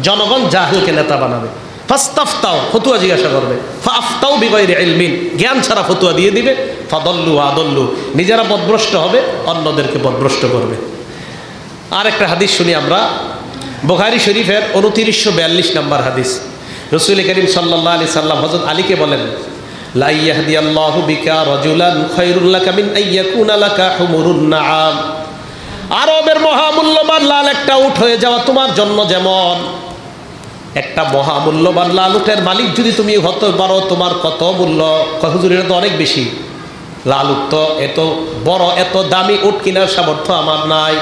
জনগণ জাহেলকে নেতা বানাবে। ফাস্তাফতাও, ফতুয়া জিজ্ঞাসা করবে। ফাফতাও বিগাইরি ইলমিন, জ্ঞান ছাড়া ফতুয়া দিয়ে দিবে। ফাদল্লু আদল্লু, নিজেরা পথভ্রষ্ট হবে, অন্যদেরকে পথভ্রষ্ট করবে। আর একটা হাদিস শুনি আমরা, বুখারী শরীফের 2942 নম্বর হাদিস। রাসূল করিম সাল্লাল্লাহু আলাইহি সাল্লাম হযরত আলীকে বলেন, লা ইয়াহদিয়াল্লাহু বিকা রাজুলান খায়রুল লাকা মিন আইয়াকুনা লাকা হুমুরুন নাআম। আরবের মহামূল্যবান লাল একটা উট হয়ে যাওয়া তোমার জন্য যেমন, একটা মহামূল্যবান লাল উটের মালিক যদি তুমি হতে পারো, তোমার কত মূল্য। হুজুর এটা তো অনেক বেশি, লাল উট তো এত বড়, এত দামি উট কেনার সামর্থ্য আমার নাই।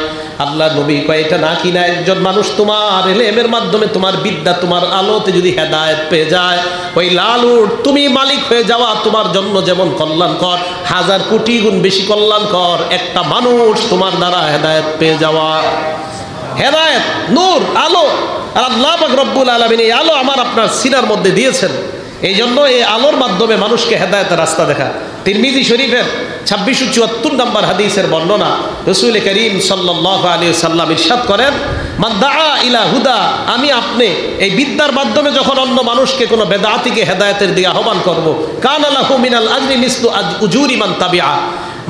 আল্লাহ নবী কয় এটা না কিনা একজন মানুষ তোমার ইলমের মাধ্যমে, তোমার বিদ্যা, তোমার আলোতে যদি হেদায়েত পেয়ে যায়, ওই লাল উট তুমি মালিক হয়ে যাওয়া তোমার জন্য যেমন কল্যাণকর, 1000 কোটি গুণ বেশি কল্যাণকর একটা মানুষ তোমার দ্বারা হেদায়েত পেয়ে যাওয়া। হেদায়েত, নূর, আলো। আর আল্লাহ পাক রব্বুল আলামিন এই আলো আমার আপনার সিনার মধ্যে দিয়েছেন, এই জন্য এই আলোর মাধ্যমে মানুষকে হেদায়েতের রাস্তা দেখা। তিরমিজি শরীফের 2674 নম্বর হাদিসের বর্ণনা, রাসূল করিম সাল্লাল্লাহু আলাইহি সাল্লাম ইরশাদ করেন, মান দাআ ইলা হুদা, আমি আপনি এই বিদ্যার মাধ্যমে যখন অন্য মানুষকে কোনো বেদাতিকে হেদায়েতের দিকে আহ্বান করব, কানা লাহু মিনাল আজরি মিসলু উজুরি মান তাবিআ।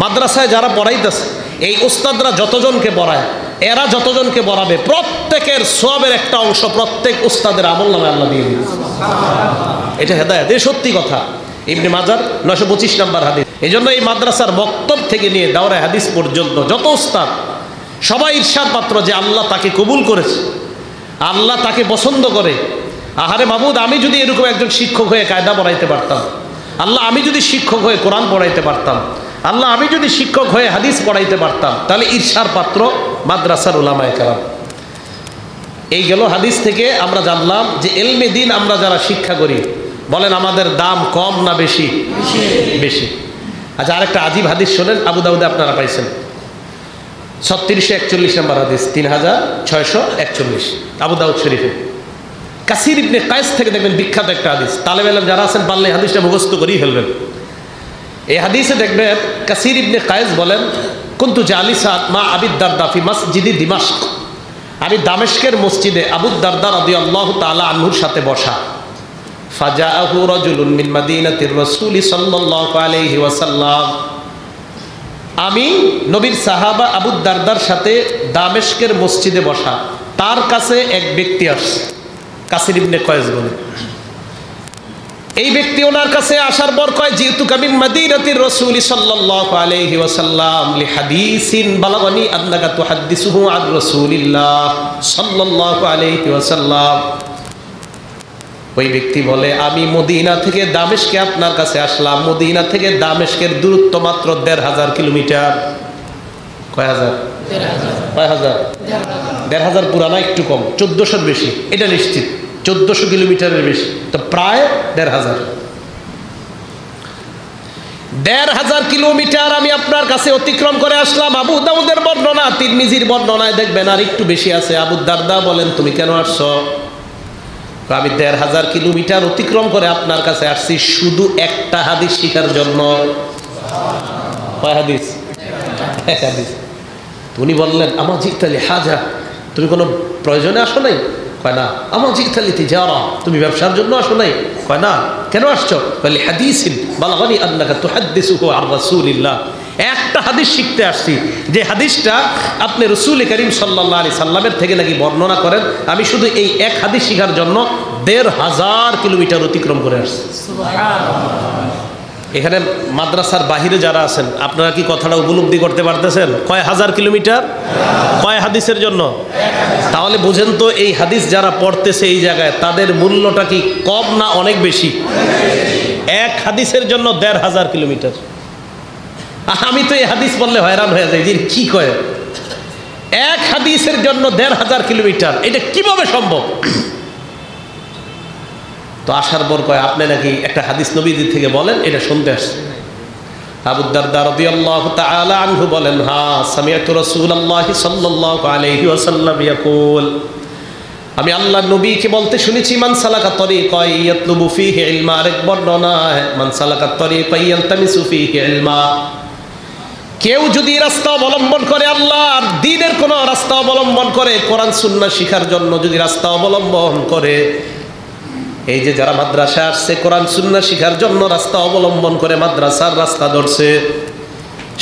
মাদ্রাসায় যারা পড়াইতেছে, এই উস্তাদরা যতজনকে পড়ায়, এরা যতজনকে পড়াবে, প্রত্যেকের সওয়াবের একটা অংশ প্রত্যেক উস্তাদের আমলনামায় আল্লাহ দিয়ে দিবেন। এটা হেদায়েত, এই সত্যি কথা। ইবনে মাজার 925 নম্বর হাদিস। এই জন্য এই মাদ্রাসার মক্তব থেকে নিয়ে দাওরা হাদিস পর্যন্ত যত উস্তাদ, সবাই ঈর্ষার পাত্র যে আল্লাহ তাকে কবুল করেছে, আল্লাহ তাকে পছন্দ করে। আহারে মাবুদ, আমি যদি এরকম একজন শিক্ষক হয়ে কায়দা পড়াইতে পারতাম, আল্লাহ আমি যদি শিক্ষক হয়ে কোরআন পড়াইতে পারতাম, আল্লাহ আমি যদি শিক্ষক হয়ে হাদিস পড়াইতে পারতাম, তাহলে ঈর্ষার পাত্র মাদ্রাসার উলামায়ে কেরাম। এই গেল হাদিস থেকে আমরা জানলাম যে ইলমে দ্বীন আমরা যারা শিক্ষা করি, বলেন আমাদের দাম কম না বেশি? বেশি। আচ্ছা, আরেকটা আজীব হাদিস শোনেন, আবু দাউদে আপনারা পাইছেন 3641 নম্বর হাদিস, 3641 আবু দাউদ শরীফে। কাসির ইবনে কায়েস থেকে দেখবেন বিখ্যাত একটা হাদিস, তালেব ইলম যারা আছেন পারলে এই হাদিসটা মুখস্থ করেই ফেলবেন। এই হাদিসে দেখবেন কাসির ইবনে কায়েস বলেন, কুনতু জালিসাত মা আবি দারদা ফি মসজিদি দিমাশক, আমি দামেস্কের মসজিদে আবু দারদা রাদিয়াল্লাহু তাআলা আনহুর সাথে বসা। ফাজাআহু রাজুলুন মিন মাদিনাতির রাসূল সাল্লাল্লাহু আলাইহি ওয়াসাল্লাম, আমি নবীর সাহাবা আবু দারদার সাথে দামেস্কের মসজিদে বসা, তার কাছে এক ব্যক্তি আসছে। কাসির ইবনে কায়েস বলে, এই ব্যক্তি ওনার কাছে আসার পর কয়, জিতু কামিন মাদিনাতির রাসূল সাল্লাল্লাহু আলাইহি ওয়াসাল্লাম লিহাদিসিন বালাগানি আন্নাকা তুহাদ্দিসুহু আন রাসূলিল্লাহ সাল্লাল্লাহু আলাইহি ওয়াসাল্লাম। ওই ব্যক্তি বলে, আমি মদিনা থেকে দামেস্কে আপনার কাছে আসলাম। মদিনা থেকে দামেস্কের দূরত্ব মাত্র 1500 কিলোমিটার। কয় হাজার? 1500 পুরানা, একটু কম, 1400 বেশি, এটা নিশ্চিত 1400 কিলোমিটারের বেশি, তো প্রায় 1500 কিলোমিটার আমি আপনার কাছে অতিক্রম করে আসলাম। আবু দাউদের বর্ণনা, তিরমিজির বর্ণনায় দেখবেন আর একটু বেশি আছে। আবু দারদা বলেন, তুমি কেন আসছো? আমি 1500 কিলোমিটার অতিক্রম করে আপনার কাছে আসছি শুধু একটা হাদিস শিখার জন্য। কয় হাদিস? এক হাদিস। উনি বললেন, আমার জিতালি হাজা, তুমি কোনো প্রয়োজনে আসো নাই? কয় না। আমার জিতালি তিজারা, তুমি ব্যবসার জন্য আসো নাই? কয় না। কেন আসছো? বলে হাদিসিন বালাগানি আন্নাকা তুহাদ্দিসুহু আন রাসূলিল্লাহ, একটা হাদিস শিখতে আসছি, যে হাদিসটা আপনি রাসূল করিম সাল্লাল্লাহু আলাইহি সাল্লামের থেকে নাকি বর্ণনা করেন। আমি শুধু এই এক হাদিস শিখার জন্য 1500 কিলোমিটার অতিক্রম করে আসছি। এখানে মাদ্রাসার বাহিরে যারা আছেন, আপনারা কি কথাটা উপলব্ধি করতে পারতেছেন? কয় হাজার কিলোমিটার, কয় হাদিসের জন্য? তাহলে বুঝেন তো, এই হাদিস যারা পড়তেছে এই জায়গায়, তাদের মূল্যটা কি কম না অনেক বেশি? এক হাদিসের জন্য 1500 কিলোমিটার। আমি তো এই হাদিস বললে হয়রান হয়ে যাই যে কি কয়, এক হাদিসের জন্য 1500 কিলোমিটার, এটা কিভাবে সম্ভব? তো আসার পর কয়, আপনি নাকি একটা হাদিস নবীজি থেকে বলেন, এটা শুনতে আসছে। আবু দারদা রাদিয়াল্লাহু তাআলা আনহু বলেন, হ্যাঁ, সামিআতু রাসূলুল্লাহি সাল্লাল্লাহু আলাইহি ওয়াসাল্লাম ইয়াকুল, আমি আল্লাহর নবীকে বলতে শুনেছি, মান সালাকা তরিকান ইয়াতলুবু ফীহি ইলমা, আরেক বর্ণনা মান সালাকা তরিকান ইয়ালতামিসু ফীহি ইলমা, কেউ যদি রাস্তা অবলম্বন করে, আল্লাহর দ্বীনের কোনো রাস্তা অবলম্বন করে, কোরআন সুন্নাহ শিখার জন্য যদি রাস্তা অবলম্বন করে, এই যে যারা মাদ্রাসা আসছে কোরআন সুন্নাহ শিখার জন্য রাস্তা অবলম্বন করে মাদ্রাসার রাস্তা ধরছে,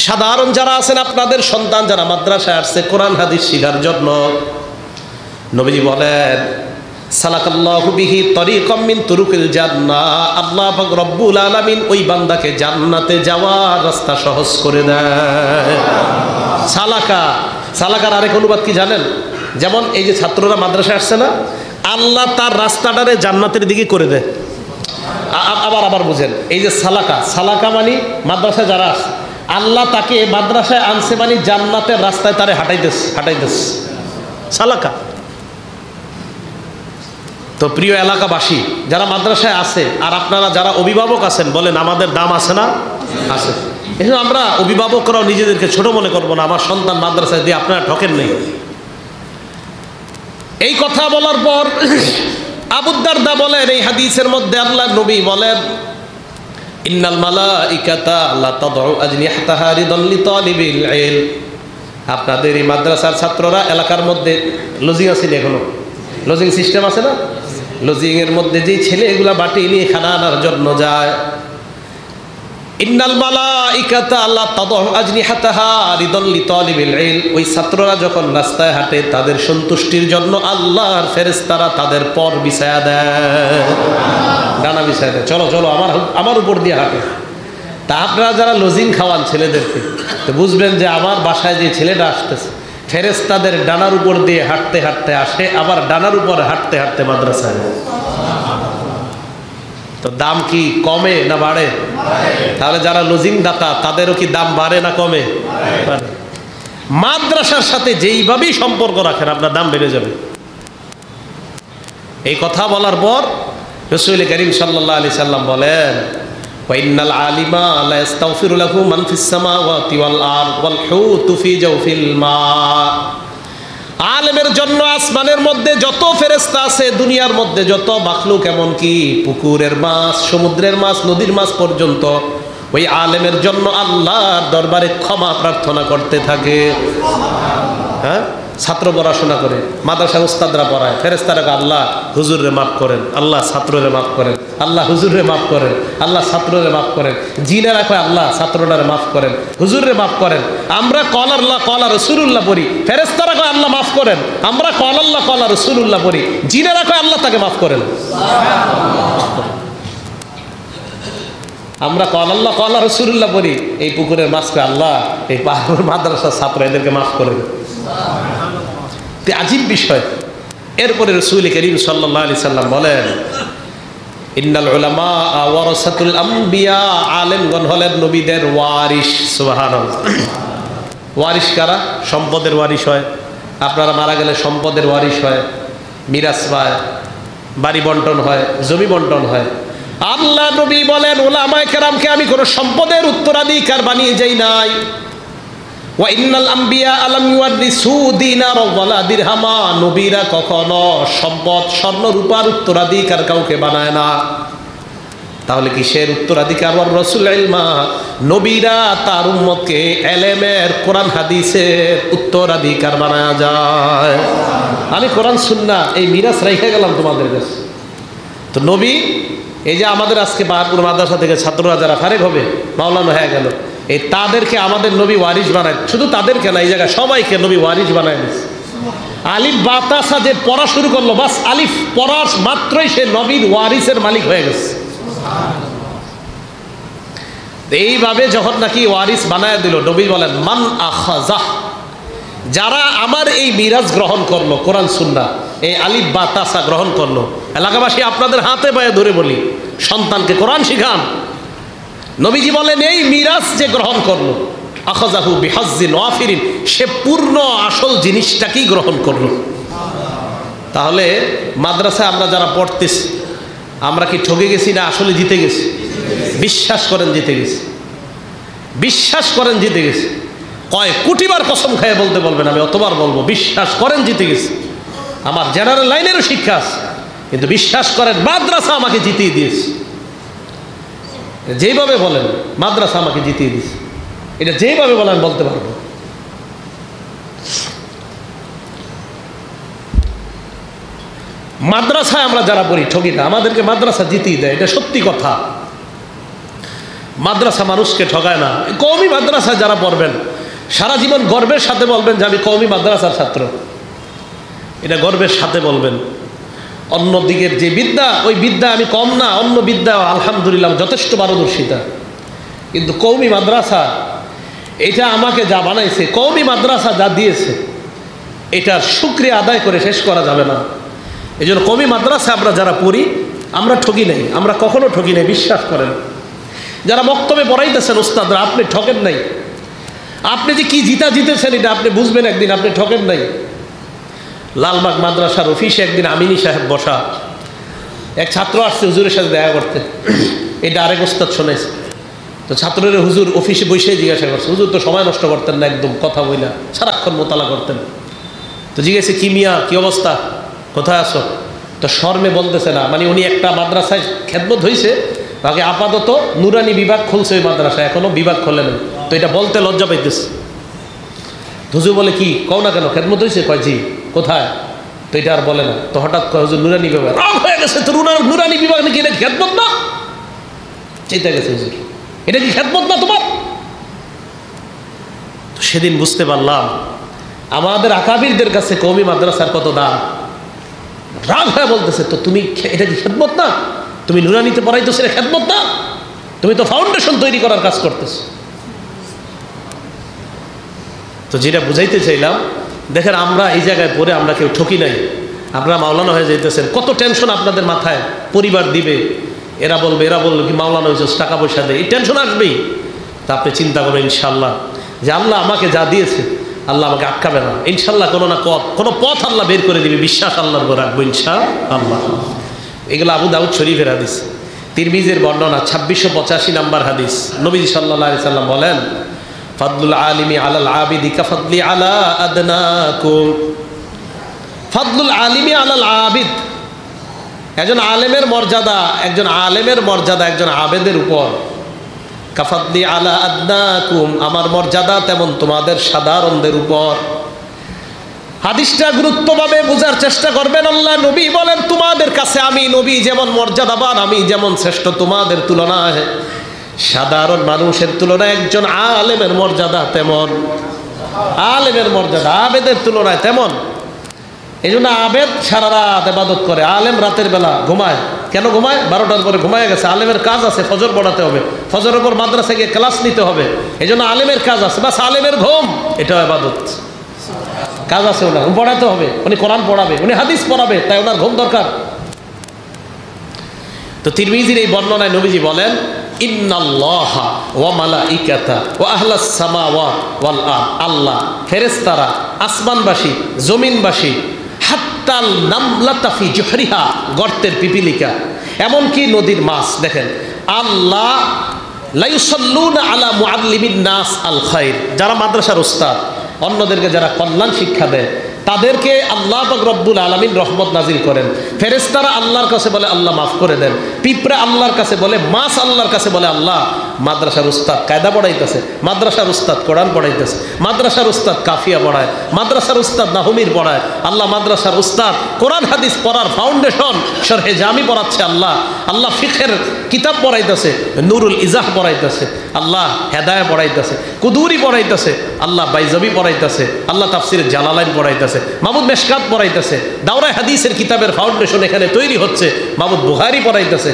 সাধারণ যারা আছেন আপনাদের সন্তান যারা মাদ্রাসায় আসছে কোরআন হাদিস শিখার জন্য, নবীজি বলেন সালাকাল্লাহু বিহি তরিকাম মিন তুরুকিল জান্নাহ, আল্লাহ পাক রব্বুল আলামিন ওই বান্দাকে জান্নাতে যাওয়ার রাস্তা সহজ করে দেয়। সালাকার আরেক অনুবাদ কি জানেন? যেমন এই যে ছাত্ররা মাদ্রাসায় আসছে না, আল্লাহ তার রাস্তাটারে জান্নাতের দিকে করে দেয়। আবার বুঝেন, এই যে সালাকা মানে মাদ্রাসায় যারা আসছে, আল্লাহ তাকে মাদ্রাসায় আনছে মানে জান্নাতের রাস্তায় তারে হাঁটাইতেছে সালাকা। তো প্রিয় এলাকাবাসী যারা মাদ্রাসায় আছে আর আপনারা যারা অভিভাবক আছেন, বলেন আমাদের দাম আছে না? আছে। এই আমরা অভিভাবকরাও নিজেদেরকে ছোট মনে করবো না, আমার সন্তান মাদ্রাসায় দিয়ে আপনারা ঠকেন নেই। এই কথা বলার পর আবু দারদা বলেন, এই হাদিসের মধ্যে আল্লাহর নবী বলেন ইন্নাল মালাইকাতা লা তাদউ আজনিহাতাহা রিদান লিতালিবিল ইলম, আপনাদের এই মাদ্রাসার ছাত্ররা এলাকার মধ্যে লজিং আছে, এখনো লজিং সিস্টেম আছে না, লজিং এর মধ্যে যে ছেলে এগুলা বাটি নিয়ে খানা আনার জন্য যায়, ইন্নাল মালাইকাতা লা তাদউ আজনিহাতাহা রিদান লিতালিবিল ইলম, ওই ছাত্ররা যখন রাস্তায় হাঁটে তাদের সন্তুষ্টির জন্য আল্লাহর ফেরেশতারা তাদের পর বিছায়া দেয়, ডানা বিছায়া দেয়, চলো চলো আমার উপর দিয়ে হাঁটে। তা আপনারা যারা লজিং খাওয়ান ছেলেদেরকে, তো বুঝবেন যে আমার বাসায় যে ছেলেটা আসতেছে ফেরেশতাদের ডানার উপর দিয়ে হাঁটতে হাঁটতে আসে, আবার ডানার উপর হাঁটতে হাঁটতে মাদ্রাসায় যায়। তো দাম কি কমে না বাড়ে? তাহলে যারা লজিং দাতা তাদেরও কি দাম বাড়ে না কমে? মাদ্রাসার সাথে যেইভাবেই সম্পর্ক রাখেন আপনার দাম বেড়ে যাবে। এই কথা বলার পর রাসূল করিম সাল্লাল্লাহু আলাইহি সাল্লাম বলেন ওয়াইন্নাল আলিমা লা ইস্তাগফিরু লাহু মান ফিস সামাওয়াতি ওয়াল আরদ ওয়াল হুতু ফি জাওফিল মা, আলেমের জন্য আসমানের মধ্যে যত ফেরেশতা আছে, দুনিয়ার মধ্যে যত মাখলুক, এমনকি পুকুরের মাছ, সমুদ্রের মাছ, নদীর মাছ পর্যন্ত ওই আলেমের জন্য আল্লাহর দরবারে ক্ষমা প্রার্থনা করতে থাকে। হ্যাঁ, ছাত্র পড়াশোনা করে, মাদ্রাসার উস্তাদরা পড়ায়, ফেরেশতারা আল্লাহ হুজুরে মাফ করেন, আল্লাহ ছাত্ররে মাফ করেন, আল্লাহ হুজুরে মাফ করেন, আল্লাহ ছাত্ররে মাফ করেন, জিনেরা কয় আল্লাহ ছাত্রটারে মাফ করেন, হুজুরে মাফ করেন। আমরা কল আল্লাহ কলা রসুলুল্লাহ পড়ি, ফেরেশতারা কয় আল্লাহ মাফ করেন, আমরা কল আল্লাহ কলা রসুলুল্লাহ পড়ি, জিনেরা কয় আল্লাহ তাকে মাফ করেন। আমরা কল আল্লাহ কলা রসুলুল্লাহ পড়ি, এই পুকুরের মাছকে আল্লাহ এই মাদ্রাসার ছাত্র এদেরকে মাফ করেন। আজীব বিষয়। এরপরে রাসূল করিম সাল্লাল্লাহু আলাইহি সাল্লাম বলেন ইন্নাল উলামা ওয়ারাসাতুল আম্বিয়া, আলেমগণ হলেন নবীদের ওয়ারিস। সুবহানাল্লাহ। ওয়ারিস কারা? সম্পদের ওয়ারিস হয়, আপনারা মারা গেলে সম্পদের ওয়ারিস হয়, মিরাস পায়, বাড়ি বন্টন হয়, জমি বন্টন হয়। আল্লাহ নবী বলেন উলামায়ে কেরামকে আমি কোনো সম্পদের উত্তরাধিকার বানিয়ে যাই নাই। ওয়াইন্নাল আম্বিয়া আলাম ইউয়ারিসু দিনারা ওয়ালা দিরহামা, নবীরা কখনো সম্পদ স্বর্ণ রূপার উত্তরাধিকার কাউকে বানায় না। তাহলে কিসের উত্তরাধিকার? ওয়ার রাসূল ইলমা, নবীরা তার উম্মতকে এলেমের, কোরআন হাদিসের উত্তরাধিকার বানায়া যায়। আমি কোরআন সুন্নাহ এই মিরাস রেখে গেলাম তোমাদের কাছে। তো নবী, এই যে আমাদের আজকে বাহারপুর মাদ্রাসা থেকে ছাত্ররা যারা ফারেক হবে, মাওলানা হয়ে গেল, এই তাদেরকে আমাদের নবী ওয়ারিস বানায়। শুধু তাদেরকে না, এই জায়গায় সবাইকে নবী ওয়ারিস বানায় দিচ্ছে। আলিফ বাতাসা যে পড়া শুরু করলো, বাস আলিফ পড়ার মাত্রই সে নবীর ওয়ারিসের মালিক হয়ে গেছে। এইভাবে যখন নাকি ওয়ারিস বানায় দিল, নবী বলেন মান আখাযাহ, যারা আমার এই মিরাজ গ্রহণ করলো, কোরআন সুন্নাহ এই আলিফ বাতাসা গ্রহণ করলো। এলাকাবাসী আপনাদের হাতে পায়ে ধরে বলি, সন্তানকে কোরআন শিখান। নবীজি বলেন এই মিরাজ যে গ্রহণ করলো, আখাযাহু বিহাজ্জিন ওয়াফিরিন, সে পূর্ণ আসল জিনিসটাকেই গ্রহণ করলো। তাহলে মাদ্রাসায় আমরা যারা পড়তেছি, আমরা কি ঠকে গেছি না আসলে জিতে গেছি? বিশ্বাস করেন জিতে গেছি, বিশ্বাস করেন জিতে গেছি। কয় কোটিবার কসম খায় বলতে বলবেন, আমি অতবার বলবো বিশ্বাস করেন জিতে গেছি। আমার জেনারেল লাইনেরও শিক্ষা আছে, কিন্তু বিশ্বাস করেন মাদ্রাসা আমাকে জিতিয়ে দিয়েছে। যেইভাবে বলেন মাদ্রাসা আমাকে জিতিয়ে দিয়েছে। এটা যেভাবে বলেন বলতে পারবো। মাদ্রাসায় আমরা যারা পড়ি ঠকি না, আমাদেরকে মাদ্রাসা জিতিয়ে দেয়, এটা সত্যি কথা। মাদ্রাসা মানুষকে ঠকায় না। কওমি মাদ্রাসায় যারা পড়বেন সারা জীবন গর্বের সাথে বলবেন যে আমি কওমি মাদ্রাসার ছাত্র, এটা গর্বের সাথে বলবেন। অন্য দিকের যে বিদ্যা, ওই বিদ্যা আমি কম না, অন্য বিদ্যা আলহামদুলিল্লাহ যথেষ্ট পারদর্শিতা, কিন্তু কওমি মাদ্রাসা এটা আমাকে যা বানাইছে, কওমি মাদ্রাসা যা দিয়েছে, এটার শুকরিয়া আদায় করে শেষ করা যাবে না। এই জন্য কওমি মাদ্রাসা আমরা যারা পড়ি আমরা ঠকি নাই, আমরা কখনো ঠকি নাই, বিশ্বাস করেন। যারা বক্তব্যে পড়াইতেছেন উস্তাদরা, আপনি ঠকেন নাই। আপনি যে কি জিতেছেন এটা আপনি বুঝবেন একদিন, আপনি ঠকেন নাই। লালবাগ মাদ্রাসার অফিসে একদিন আমিনী সাহেব বসা, এক ছাত্র আসছে হুজুরের সাথে দেখা করতে, এটা আরেক ওস্তাদ শোনাইছে। তো ছাত্রের হুজুর অফিসে বসেই জিজ্ঞাসা করছে, হুজুর তো সময় নষ্ট করতেন না, একদম কথা বইলা সারাক্ষণ মোতালা করতেন। তো জিজ্ঞাসা কি মিয়া কি অবস্থা, কোথায় আসো? তো শর্মে বলতেছে না, মানে উনি একটা মাদ্রাসায় খেদমত হয়েছে, বাকি আপাতত নুরানি বিভাগ খুলছে ওই মাদ্রাসায়, এখনো বিভাগ খোলে নেই, তো এটা বলতে লজ্জা পাইতেছে। হুজুর বলে কি কও না কেন, খেদমত হয়েছে? কয় জি। কোথায়? তো এটা আর বলে না। তো হঠাৎ কয় হুজুর নুরানি বিভাগ, রাগ হয়ে গেছে, তো নুরানি বিভাগ নাকি, এটা খেদমত না? চেতে গেছে হুজুর, এটা কি খেদমত না তোমার? তো সেদিন বুঝতে পারলাম আমাদের আকাবিরদের কাছে কওমি মাদ্রাসার কত দাম। রাগ হয়ে বলতেছে, তো তুমি এটা কি খেদমত না? তুমি নুরানিতে পড়াইতেছো, এটা খেদমত না? তুমি তো ফাউন্ডেশন তৈরি করার কাজ করতেছো। তো যেটা বুঝাইতে চাইলাম, দেখেন আমরা এই জায়গায় পড়ে আমরা কেউ ঠকি নাই। আপনারা মাওলানা হয়ে যাইতেছেন, কত টেনশন আপনাদের মাথায়, পরিবার দিবে, এরা বলবে কি মাওলানা হয়েছে, টাকা পয়সা দেয়, এই টেনশন আসবেই। তা আপনি চিন্তা করবেন ইনশাল্লাহ যে আল্লাহ আমাকে যা দিয়েছে আল্লাহ আমাকে আটকাবে না, ইনশাল্লাহ কোনো পথ আল্লাহ বের করে দিবে, বিশ্বাস আল্লাহর উপর রাখবো ইনশাআল্লাহ। এগুলো আবু দাউদ শরীফের হাদিস, তিরমিজির বর্ণনা 2685 নম্বর হাদিস। নবী সাল্লাল্লাহু আলাইহি সাল্লাম বলেন, ফাদলুল আলিমি আলাল আবিদি কাফাদলি আলা আদনাকুম। ফাদলুল আলিমি আলাল আবিদ, একজন আলেমের মর্যাদা একজন আবেদের উপর, কাফাদলি আলা আদনাকুম, আমার মর্যাদা তেমন তোমাদের সাধারণদের উপর। হাদিসটা গুরুত্বভাবে বোঝার চেষ্টা করবেন। আল্লাহ নবী বলেন, তোমাদের কাছে আমি নবী যেমন মর্যাদাবান, আমি যেমন শ্রেষ্ঠ, তোমাদের তুলনায় সাধারণ মানুষের তুলনায় একজন আলেমের মর্যাদা তেমন, আলেমের মর্যাদা আবেদের তুলনায় তেমন। এই জন্য আবেদ সারা রাত ইবাদত করে, আলেম রাতের বেলা ঘুমায়। কেন ঘুমায়? 12টার পরে ঘুমায় গেছে, আলেমের কাজ আছে, ফজর পড়াতে হবে, ফজরের পর মাদ্রাসায় গিয়ে ক্লাস নিতে হবে, এই জন্য আলেমের কাজ আছে, বাস আলেমের ঘুম, এটাও ইবাদত। কাজ আছে ওনার, পড়াতে হবে, উনি কোরআন পড়াবে, উনি হাদিস পড়াবে, তাই ওনার ঘুম দরকার। তো তিরমিজির এই বর্ণনায় নবীজি বলেন, ইন্নাল্লাহা ওয়া মালাইকাতা ওয়া আহলাস সামাওয়াত ওয়াল আরদ, আল্লাহ, ফেরেশতারা, আসমানবাসী, জমিনবাসী, হাত্তাল নামলাতা ফি জুহরিহা, গর্তের পিপিলিকা, এমনকি নদীর মাছ, দেখেন আল্লাহ লা ইউসাল্লুনা আলা মুআল্লিমিন নাস আল খায়র, যারা মাদ্রাসার উস্তাদ, অন্যদেরকে যারা কল্যাণ শিক্ষা দেয়, তাদেরকে আল্লাহ পাক রব্বুল আলামিন রহমত নাজিল করেন। ফেরেশতারা আল্লাহর কাছে বলে আল্লাহ মাফ করে দেন, পিঁপড়া আল্লাহর কাছে বলে, মাছ আল্লাহর কাছে বলে আল্লাহ। মাদ্রাসার উস্তাদ কায়দা পড়াইতেছে, মাদ্রাসার উস্তাদ কোরআন পড়াইতেছে, মাদ্রাসার উস্তাদ কাফিয়া পড়ায়, মাদ্রাসার উস্তাদ নাহমির পড়ায়, আল্লাহ মাদ্রাসার উস্তাদ কোরআন হাদিস পড়ার ফাউন্ডেশন শরহে জামি পড়াচ্ছে, আল্লাহ ফিকহের কিতাব পড়াইতেছে, নুরুল ইজাহ পড়াইতেছে, আল্লাহ হেদায়া পড়াইতেছে, কুদুরি পড়াইতেছে, আল্লাহ বাইজাবি পড়াইতেছে, আল্লাহ তাফসির জালালাইন পড়াইতেছে, মাহমুদ মেশকাত পড়াইতেছে, দাওরায়ে হাদিসের কিতাবের ফাউন্ডেশন এখানে তৈরি হচ্ছে, মাহমুদ বুখারী পড়াইতেছে।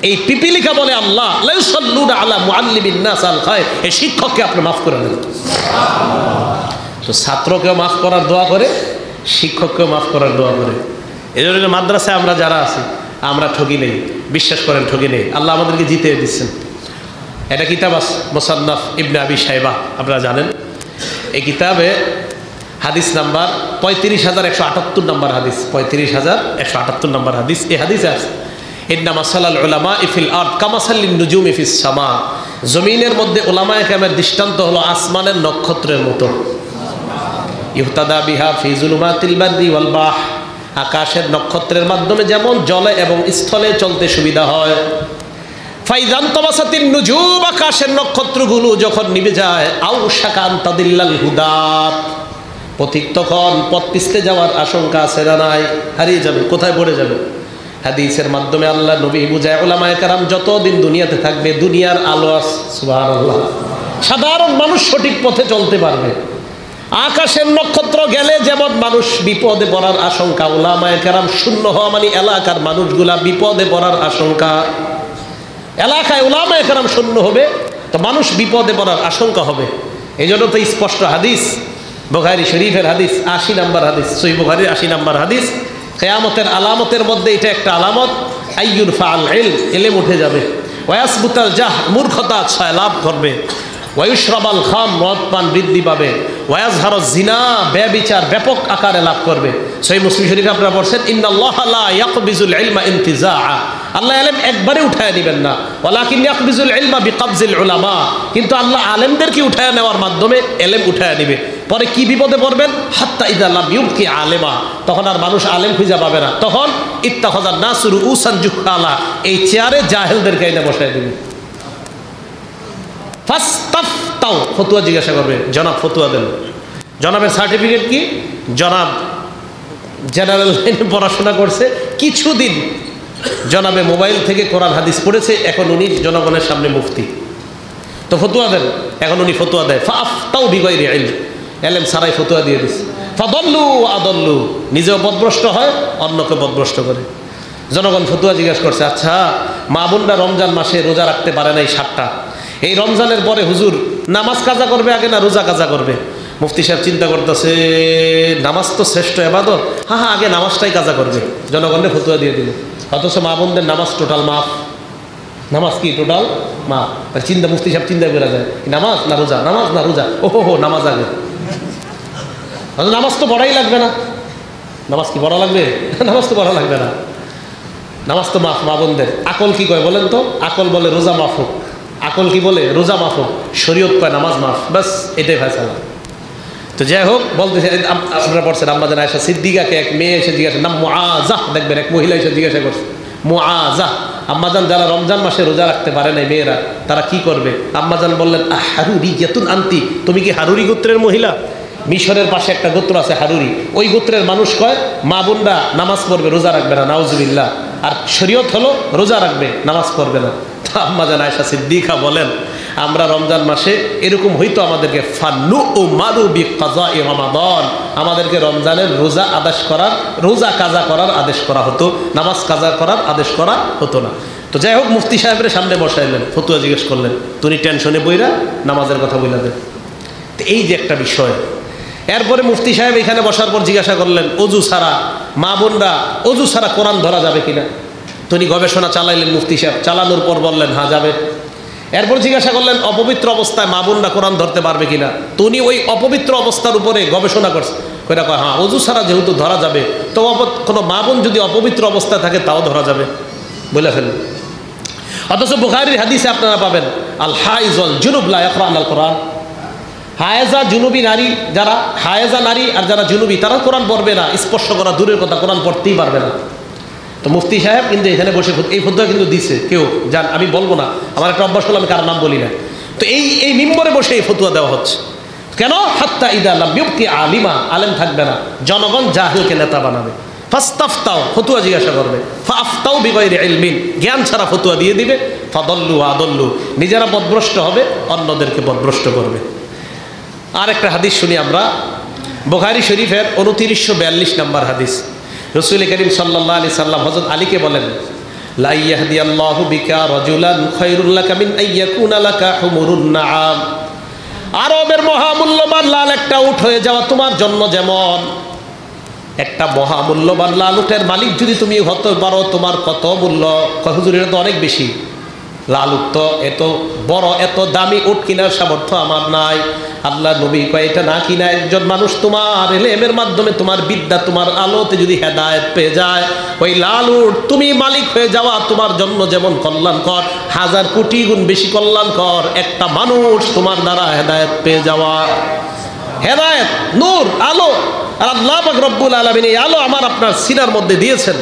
এই পিপিলিকা বলে আল্লাহ লা ইউসাল্লুনা আলা মুআল্লিমিন নাস আল খায়র, এই শিক্ষককে আপনি মাফ করে দেন। তো ছাত্রকেও মাফ করার দোয়া করে, শিক্ষককেও মাফ করার দোয়া করে। এই জন্য মাদ্রাসায় আমরা যারা আছি আমরা ঠকি নেই, বিশ্বাস করেন ঠকি নেই, আল্লাহ আমাদেরকে জিতে দিচ্ছেন। এটা কিতাব আছে মুসান্নাফ ইবনে আবি শাইবা, আপনারা জানেন। এই কিতাবে হাদিস নাম্বার 35,178 নম্বর হাদিস, 35,178 নম্বর হাদিস। এই হাদিসে আছে, ইন্না মাসালাল উলামা ফিল আরদ কামাসালিন নুজুমি ফিস সামা, জমিনের মধ্যে উলামায়ে কেরামের দৃষ্টান্ত হলো আসমানের নক্ষত্রের মতো। ইহতাদা বিহা ফি যুলুমাতিল বাররি ওয়াল বাহর, আকাশের নক্ষত্রের মাধ্যমে যেমন জলে এবং স্থলে চলতে সুবিধা হয়, ফাইজান তামাসাতিন নুজুম, আকাশের নক্ষত্রগুলো যখন নিভে যায়, আউশাকা আন তাদিল্লাল হুদাত, পথিক তখন পথ পিছলে যাওয়ার আশঙ্কা আছে না নাই? হারিয়ে যাবে, কোথায় পড়ে যাবে। হাদিসের মাধ্যমে আল্লাহ নবী বুঝায়, উলামায়ে কেরাম যতদিন দুনিয়াতে থাকবে দুনিয়ার আলো আছে, সুবহানাল্লাহ, সাধারণ মানুষ সঠিক পথে চলতে পারবে। আকাশের নক্ষত্র গেলে যেমন মানুষ বিপদে পড়ার আশঙ্কা, উলামায়ে কেরাম শূন্য হওয়া মানে এলাকার মানুষগুলা বিপদে পড়ার আশঙ্কা। এলাকায় উলামায়ে কেরাম শূন্য হবে তো মানুষ বিপদে পড়ার আশঙ্কা হবে। এই জন্য তো স্পষ্ট হাদিস, বুখারী শরীফের হাদিস, 80 নম্বর হাদিস, সহিহ বুখারীর 80 নম্বর হাদিস, কিয়ামতের আলামতের মধ্যে এটা একটা আলামত, আইয়ুর ফাল ইলম উঠে যাবে, ওয়াসবুতাল জাহ, মূর্খতা ছায়া লাভ করবে, ওয়ায়ুশরাবাল খাম, মদ পান বৃদ্ধি পাবে, ওয়াজহারু জিনা, ব্যভিচার ব্যাপক আকারে লাভ করবে। সহিহ মুসলিম শরীফে আপনারা পড়ছেন, ইন্নাল্লাহা লা ইয়াকবিজুল ইলমা ইনতিজাআ, আল্লাহ ইলম একবারে উঠায় নেবেন না, ওয়ালাকিন ইয়াকবিজুল ইলমা বিকবজিল উলামা, কিন্তু আল্লাহ আলেমদেরকে উঠায় নেওয়ার মাধ্যমে ইলম উঠায় নেবে। পরে কি বিপদে পড়বেন? হাত্তা ইযা লাম ইউবকি আলেমা, তখন আর মানুষ আলেম খুঁজে পাবে না, তখন ইত্তাখাযান নাসু রুউসান জুহালা, এই চেয়ারে জাহেলদেরকে এনে বসায় দিবে। ফাস্তাফতাও, ফতোয়া জিজ্ঞাসা করবে, জনাব ফতোয়া দেন। জনাবের সার্টিফিকেট কি? জনাব জেনারেল লাইনে পড়াশোনা করছে, কিছুদিন জনাবে মোবাইল থেকে কোরআন হাদিস পড়েছে, এখন উনি জনগণের সামনে মুফতি, তো ফতোয়া দেন। এখন উনি ফতোয়া দেয়, ফাফতাও বিগাইরি ইলম, ইলম ছাড়াই ফতোয়া দিয়ে দিচ্ছে। ফাদল্লু আদল্লু, নিজেও পথভ্রষ্ট হয়, অন্যকে পথভ্রষ্ট করে। জনগণ ফতোয়া জিজ্ঞাসা করছে, আচ্ছা মা বোনরা রমজান মাসে রোজা রাখতে পারে না এই 7টা, এই রমজানের পরে হুজুর নামাজ কাজা করবে আগে না রোজা কাজা করবে? মুফতি সাহেব চিন্তা করতেছে, নামাজ তো শ্রেষ্ঠ ইবাদত, হ্যাঁ হ্যাঁ আগে নামাজটাই কাজা করবে। জনগণকে ফতোয়া দিয়ে দিল, অথচ মা বোনদের নামাজ টোটাল মাফ। নামাজ কি টোটাল মাফ? চিন্তা, মুফতি সাহেব চিন্তা করে যায়, নামাজ না রোজা, নামাজ না রোজা, ওহো নামাজ আগে, নামাজ তো পড়াই লাগবে না। নামাজ কি পড়া লাগবে? নামাজ তো পড়া লাগবে না, নামাজ তো মাফ মা বোনদের। আকল কি কয় বলেন তো? আকল বলে রোজা মাফ হোক, আকল কি বলে? রোজা মাফ হোক, শরীয়ত কয় নামাজ মাফ, বাস এটাই ফয়সালা। তো যাই হোক, বলতেছে আপনারা পড়ছেন আম্মাজান আয়েশা সিদ্দিকাকে এক মেয়ে এসে জিজ্ঞাসা, নাম মুআযা, দেখবেন এক মহিলা এসে জিজ্ঞাসা করছে, মুআযা আম্মাজান যারা রমজান মাসে রোজা রাখতে পারে না মেয়েরা, তারা কি করবে? আম্মাজান বললেন, হারুরিয়াতুন আনতি, তুমি কি হারুরি গোত্রের মহিলা? মিশরের পাশে একটা গোত্র আছে হারুরি, ওই গোত্রের মানুষ কয় মা বোনরা নামাজ পড়বে রোজা রাখবে না, নাউজুবিল্লাহ, আর শরীয়ত হলো রোজা রাখবে নামাজ পড়বে না। আম্মাজান আয়েশা সিদ্দিকা বলেন, আমরা রমজান মাসে এরকম হইতো আমাদেরকে ফান্নু ও মারু বিকাযাই রমাদান, আমাদেরকে রমজানের রোজা আদেশ করার, রোজা কাজা করার আদেশ করা হতো, নামাজ কাজা করার আদেশ করা হতো না। তো যাই হোক, মুফতি সাহেবের সামনে বসাইলেন, ফতুয়া জিজ্ঞেস করলেন, তুমি টেনশনে বইরা নামাজের কথা বলে দেন। তো এই যে একটা বিষয়। এরপরে মুফতি সাহেব এখানে বসার পর জিজ্ঞাসা করলেন, অজু ছাড়া মা বোনরা অজু ছাড়া কোরআন ধরা যাবে কিনা? তিনি গবেষণা চালাইলেন মুফতি সাহেব, চালানোর পর বললেন হ্যাঁ যাবে। এরপর জিজ্ঞাসা করলেন, অপবিত্র অবস্থায় মা বোনরা কোরআন ধরতে পারবে কিনা? তো উনি ওই অপবিত্র অবস্থার উপরে গবেষণা করছে, কয় হ্যাঁ অজু ছাড়া যেহেতু ধরা যাবে, তো কোনো মা বোন যদি অপবিত্র অবস্থায় থাকে তাও ধরা যাবে বলে ফেললেন। অথচ বুখারীর হাদিসে আপনারা পাবেন, আল হাইজল জুনুব লা ইয়াকরাউনাল কোরআন, হায়েজা জুনুবী নারী, যারা হায়েজা নারী আর যারা জুনুবী তারা কোরআন পড়বে না, স্পর্শ করা দূরের কথা, কোরআন পড়তেই পারবে না। তো মুফতি সাহেব কিন্তু এখানে বসে এই ফতোয়া কিন্তু দিছে, কেউ জান আমি বলবো না, আমার একটা অভ্যাস হলো আমি কার নাম বলি না। তো এই মিম্বরে বসে এই ফতোয়া দেওয়া হচ্ছে কেন? হাত্তা ইদা লাম ইউবকি আলিমা, আলেম থাকবে না, জনগণ জাহিলকে নেতা বানাবে। ফাস্তাফতাও, ফতোয়া জিজ্ঞাসা করবে, ফাফতাও বিগাইরি ইলমিন, জ্ঞান ছাড়া ফতোয়া দিয়ে দিবে, ফাদল্লু আদল্লু, নিজেরা পথভ্রষ্ট হবে, অন্যদেরকে পথভ্রষ্ট করবে। আর একটা হাদিস শুনি আমরা, বুখারী শরীফের 2942 নম্বর হাদিস। রাসূল করিম সাল্লাল্লাহু আলাইহি সাল্লাম হযরত আলীকে বলেন, লা ইয়াহদিয়াল্লাহু বিকা রাজুলান খায়রুল লাকা মিন আইয়াকুনা লাকা হুমুরুন নাআম, আরবের মহামূল্যবান লাল একটা উট হয়ে যাওয়া তোমার জন্য যেমন, একটা মহামূল্যবান লাল উটের মালিক যদি তুমি হতে পারো, তোমার কত মূল্য? হুজুর এটা তো অনেক বেশি, লাল উট তো এত বড় এত দামি উট কেনার সামর্থ্য আমার নাই। আল্লাহ নবী কয় এটা না কিনা একজন মানুষ তোমার ইলমের মাধ্যমে তোমার বিদ্যা তোমার আলোতে যদি হেদায়েত পেয়ে যায়, ওই লাল উট তুমি মালিক হয়ে যাওয়া তোমার জন্য যেমন কল্যাণকর, 1000 কোটি গুণ বেশি কল্যাণকর একটা মানুষ তোমার দ্বারা হেদায়েত পেয়ে যাওয়া। হেদায়েত, নূর, আলো, আর আল্লাহ পাক রব্বুল আলামিন এই আলো আমার আপনার সিনার মধ্যে দিয়েছেন,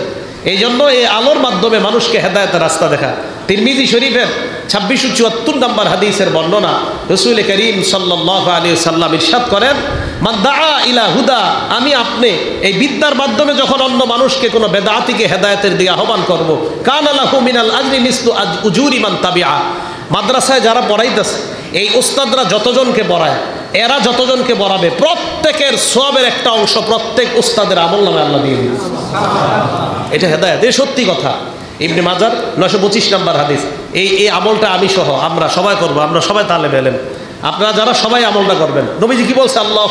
এই জন্য এই আলোর মাধ্যমে মানুষকে হেদায়েতের রাস্তা দেখা। তিরমিজি শরীফের 2674 নম্বর হাদিসের বর্ণনা, রাসূল করিম সাল্লাল্লাহু আলাইহি সাল্লাম ইরশাদ করেন, মান দাআ ইলা হুদা, আমি আপনি এই বিদ্যার মাধ্যমে যখন অন্য মানুষকে কোনো বেদাতিকে হেদায়েতের দিকে আহ্বান করব, কানা লাহু মিনাল আজরি মিসলু উজুরি মান তাবিআ। মাদ্রাসায় যারা পড়াইতেছে, এই উস্তাদরা যতজনকে পড়ায়, এরা যতজনকে পড়াবে, প্রত্যেকের সওয়াবের একটা অংশ প্রত্যেক উস্তাদের আমলনামে আল্লাহ দিয়ে দিবে। এটা হেদায়েত, এই সত্যি কথা। ইবনে মাজার 925 নম্বর হাদিস। এই আমলটা আমি সহ আমরা সবাই করব, আমরা সবাই তালেবে ইলম, আপনারা যারা সবাই আমলটা করবেন। নবীজি কি বলছে? আল্লাহ